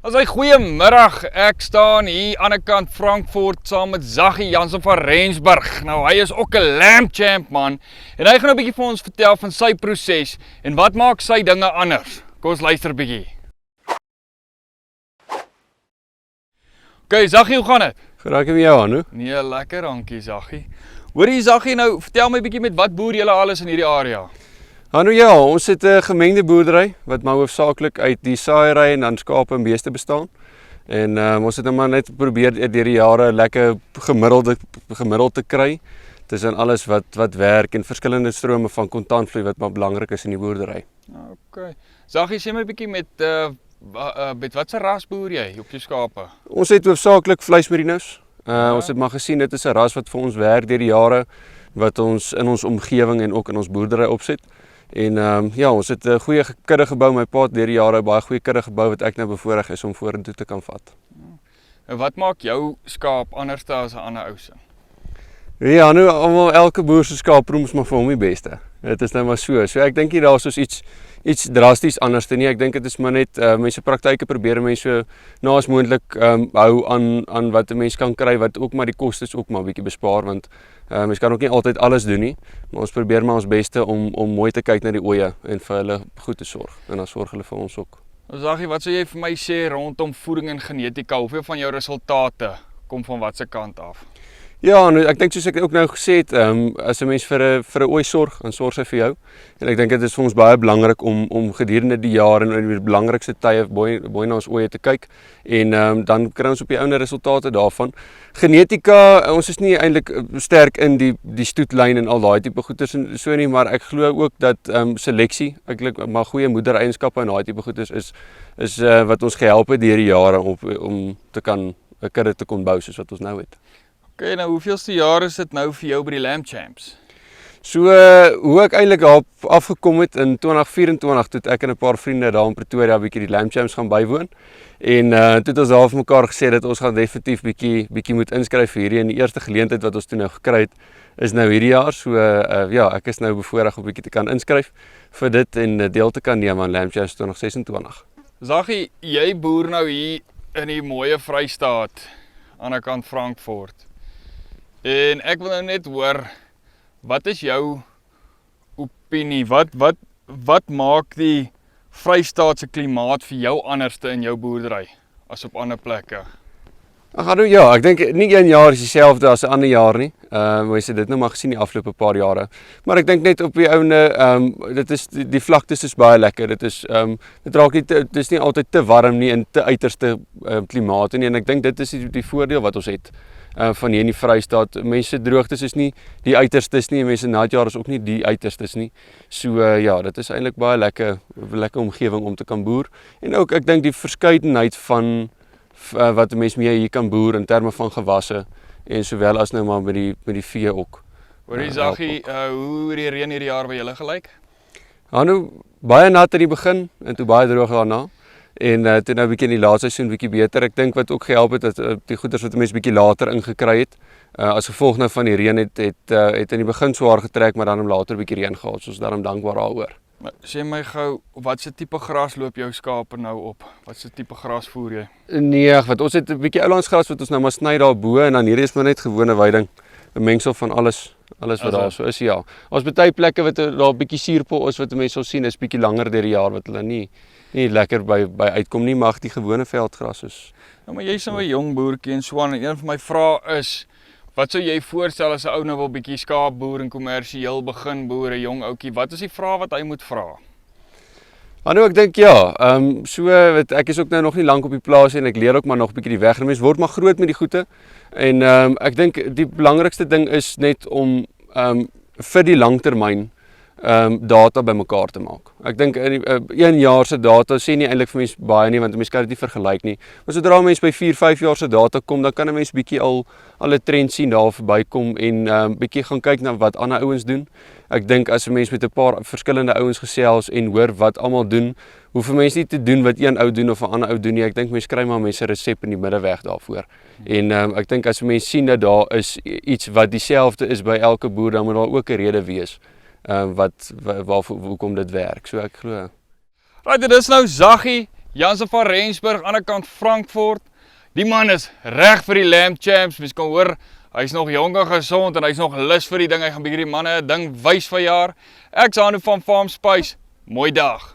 As hy goeiemiddag, ek staan hier aan die kant Frankfurt saam met Zaggie Jansen van Rensburg. Nou hy is ook 'n lamb champ man en hy gaan 'n bietjie vir ons vertel van sy proses en wat maak sy dinge anders. Kom ons luister 'n bietjie. Okay, Zaggie, hoe gaan dit? Geraak met jou aan, hoe? Nee, lekker, dankie Zaggie. Hoorie Zaggie, nou vertel my 'n bietjie met wat boer julle alles in hierdie area? Nou ja, ons het 'n gemengde boerdery wat maar hoofsaaklik uit die saaiery en dan skape en beeste bestaan. En ons het nou maar net probeer deur die jare lekker gemiddeld te kry tussen alles wat werk en verskillende strome van kontantvloei wat maar belangrik is in die boerdery. Okay. Zaggie, sê my 'n bietjie met watse ras boer jy op jou skape? Ons het hoofsaaklik vleismerinos. Ons het maar gesien dit is 'n ras wat vir ons werk deur die jare wat ons in ons omgewing en ook in ons boerdery opsit. En ja, ons het 'n goeie kudde gebou, my pa het deur die jare baie goeie kudde gebou wat ek nou bevoorreg is om vorentoe te kan vat. En wat maak jou skaap anders as 'n ander ou se? Ja, nou almal elke boer se skaap proe maar vir hom die beste. Dit is nou maar so. So ek dink nie daar is iets drasties anders nie. Ek dink dit is maar net mense praktyke probeer mense so naas moontlik hou aan wat 'n mens kan kry wat ook maar die kostes ook maar 'n bietjie bespaar want mens kan ook nie altyd alles doen nie. Maar ons probeer maar ons beste om mooi te kyk na die oeye en vir hulle goed te sorg en dan sorg hulle vir ons ook. Zaggie, wat sou jy vir my sê rondom voeding en genetika? Hoeveel van jou resultate kom van watter kant af? Ja, nou, ek dink soos ek ook nou gesê het, as 'n mens vir 'n ooi sorg, dan sorg sy vir jou. En ek dink dit is vir ons baie belangrik om gedurende die jaar en in die belangrikste tye mooi na ons oeye te kyk en dan kry ons op die ouene resultate daarvan. Genetika, ons is nie eintlik sterk in die stoetlyn en al daai tipe goeders en so nie, maar ek glo ook dat seleksie, eintlik maar goeie moedereienskappe en daai tipe goeders is wat ons gehelp het deur die jare om te kan 'n kudde te kon bou soos wat ons nou het. Okay, nou hoeveelste jaar is dit nou vir jou by die Lamb Champs? So hoe ek eintlik daarop afgekom het in 2024 toe ek en 'n paar vriende daar in Pretoria bietjie die Lamb Champs gaan bywoon. En toe het ons daar vir mekaar gesê dat ons gaan definitief bietjie moet inskryf vir hierdie en die eerste geleentheid wat ons toe nou gekry het is nou hierdie jaar. So ja, ek is nou bevoorreg om bietjie te kan inskryf vir dit en deel te kan neem aan Lamb Champs 2026. Zaggie, jy boer nou hier in die mooie Vrystaat aan die kant Frankfurt. En ek wil nou net hoor, wat is jou opinie? Wat maak die Vrystaatse klimaat vir jou anderste in jou boerdery as op ander plekke? Nou ja, ek dink nie een jaar is dieselfde as 'n ander jaar nie. Mense het dit nou maar gesien die afgelope paar jare. Maar ek dink net op die ouene, dit is die vlaktes is baie lekker. Dit is dit raak nie dit is nie altyd te warm nie en te uiterste klimate nie en ek dink dit is die voordeel wat ons het. Van hier in die Vrystaat. Mense droogtes is nie die uiterstes nie, mense natjaar is ook nie die uiterstes nie. So ja, dit is eintlik baie lekker omgewing om te kan boer. En ook ek dink die verskeidenheid van wat 'n mens mee hier kan boer in terme van gewasse en sowel as nou maar met die vee ook. Hoorie Zaggie, hoe het die reën hierdie jaar by julle gelyk? Nou baie nat in die begin en toe baie droog daarna. En toe nou bietjie in die laaste seisoen bietjie beter. Ek dink wat ook gehelp het dat die goeders wat mense bietjie later ingekry het. As gevolg nou van die reën het in die begin swaar getrek, maar dan later bietjie reën gehad. So ons is daarom dankbaar daaroor. Sê my gou, watse tipe gras loop jou skape nou op? Watse tipe gras voer jy? Nee, wat ons het 'n bietjie oulandsgras wat ons nou maar sny daarbo en dan hierdie is maar net gewone weiding. 'n Mengsel van alles wat daar so is, ja. Ons baie plekke wat daar 'n bietjie suurpol is wat mense sal sien is bietjie langer deur die jaar wat hulle nie lekker by uitkom nie, maar die gewone veldgras is. Nou maar jy's nou 'n jong boertjie en so aan en een van my vrae is, wat sou jy voorstel as 'n ou nou wil bietjie skaap boer en kommersieel begin boer, 'n jong ouetjie, wat is die vrae wat hy moet vra? Nou ek dink ja, ek is ook nou nog nie lank op die plaas en ek leer ook maar nog 'n bietjie die weg. Mens word maar groot met die goede en ek dink die belangrikste ding is net om vir die langtermyn data bymekaar te maak. Ek dink in 1 jaar se data sê nie eintlik vir mense baie nie want mense kan dit nie vergelyk nie. Maar sodra mense by 4-5 jaar se data kom, dan kan 'n mens bietjie al 'n trend sien daar verbykom en bietjie gaan kyk na wat ander ouens doen. Ek dink as 'n mens met 'n paar verskillende ouens gesels en hoor wat almal doen, hoef 'n mens nie te doen wat een ou doen of 'n ander ou doen nie. Ek dink mense kry maar mense resep in die middeweg daarvoor. En ek dink as 'n mens sien dat daar is iets wat dieselfde is by elke boer, dan moet daar ook 'n rede wees. Hoekom dit werk. So ek glo. Right, dit is nou Zaggie Jansen van Rensburg, aan die kant Frankfurt. Die man is reg vir die Lamb Champs. Mens kan hoor, hy's nog jong en gesond en hy's nog lus vir die ding. Hy gaan bietjie die manne 'n ding wys vir jaar. Ek's Hanu van Farm Spice. Mooi dag.